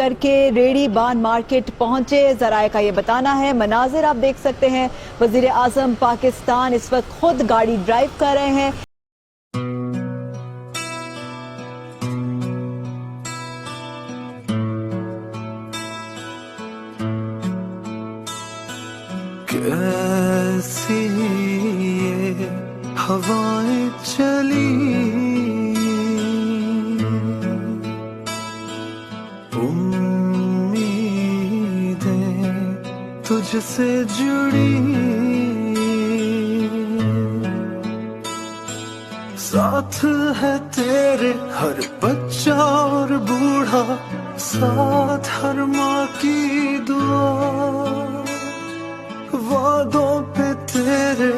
करके रेडी बान मार्केट पहुंचे। जराए का ये बताना है। मनाजिर आप देख सकते हैं, वजीर आजम पाकिस्तान इस वक्त खुद गाड़ी ड्राइव कर रहे हैं। कैसी ये हवाएं चली, उम्मीदें तुझसे जुड़ी, साथ है तेरे हर बच्चा और बूढ़ा, साथ हर माँ की दुआ, वादों पे तेरे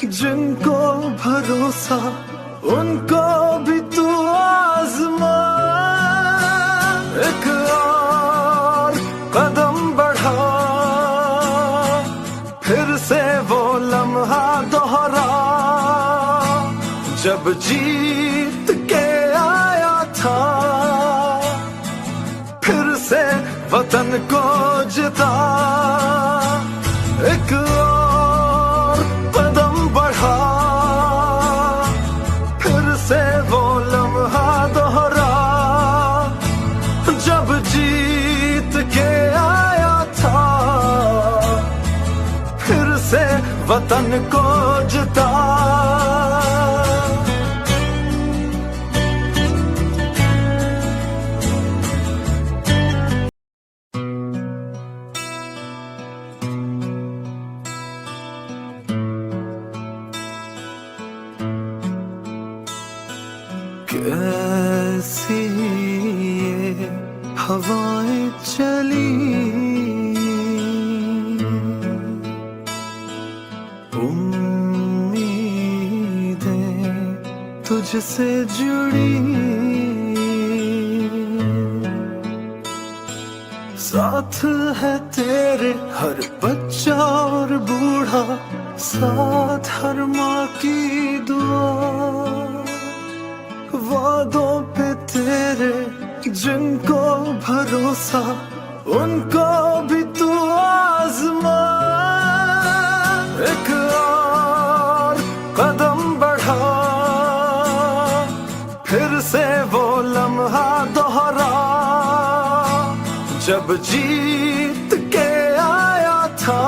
जिनको भरोसा, उनको भी तू आजमा। एक और कदम बढ़ा, फिर से वो लम्हा दोहरा, जब जीत के आया था, फिर से वतन को जिता। एक और कदम बढ़ा, फिर से वो लम्हा दोहरा, जब जीत के आया था, फिर से वतन को जिता। कैसी ये हवाएं चली, उम्मीदें तुझसे जुड़ी, साथ है तेरे हर बच्चा और बूढ़ा, साथ हर माँ की दुआ, वादों पे तेरे जिनको भरोसा, उनको भी तू आजमा। एक और कदम बढ़ा, फिर से वो लम्हा दोहरा, जब जीत के आया था,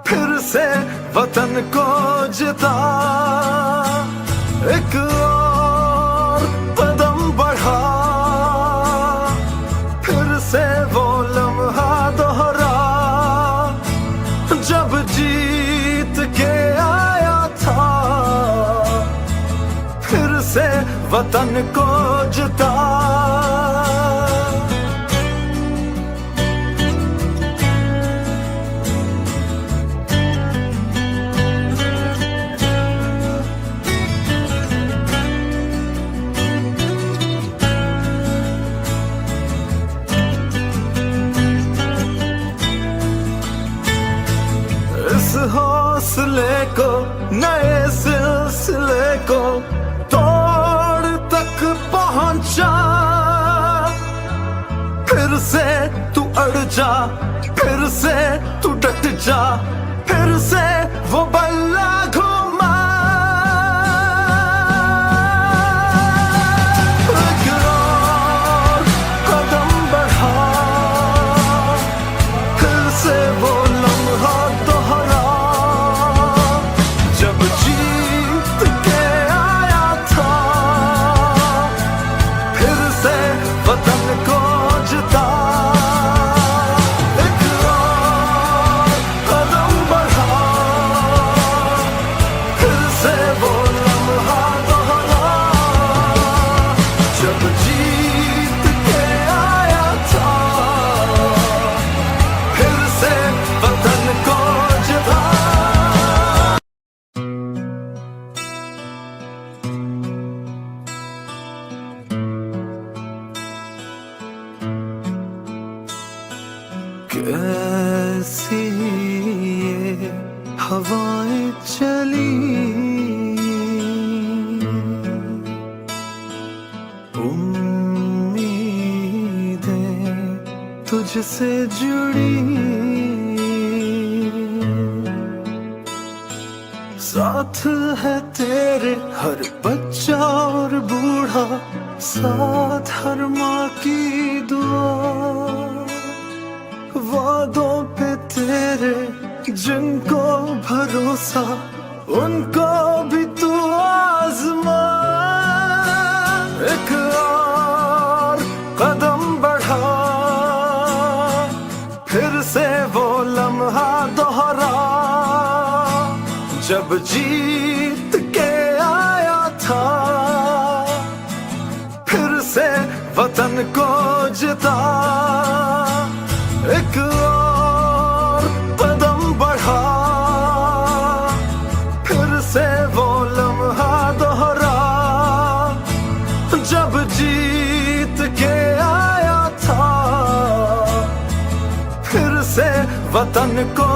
फिर से वतन को जिता। एक और कदम बढ़ा, फिर से वो लम्हा दोहरा, जब जीत के आया था, फिर से वतन को जिता। इस हौसले को, नए सिलसिले को तोड़ तक पहुंचा, फिर से तू अड़ जा, फिर से तू डट जा, फिर से वो बल्ला घुमा। एक और कदम बढ़ा, फिर से वो लम्हा दोहरा, जब जीत के आया था, फिर से वतन को जिता। एक और कदम बढ़ा, फिर से वो लम्हा दोहरा, जब जीत के आया था, फिर से वतन को जिता। कैसी ये हवाएं चली, उम्मीदें तुझसे जुड़ी, साथ है तेरे हर बच्चा और बूढ़ा, साथ हर माँ की दुआ। वादों पे तेरे जिनको भरोसा, उनको भी तू आजमा। एक और कदम बढ़ा, फिर से वो लम्हा दोहरा, जब जीत के आया था, फिर से वतन को जिता। एक और कदम बढ़ा, फिर से वो लम्हा दोहरा, जब जीत के आया था, फिर से वतन को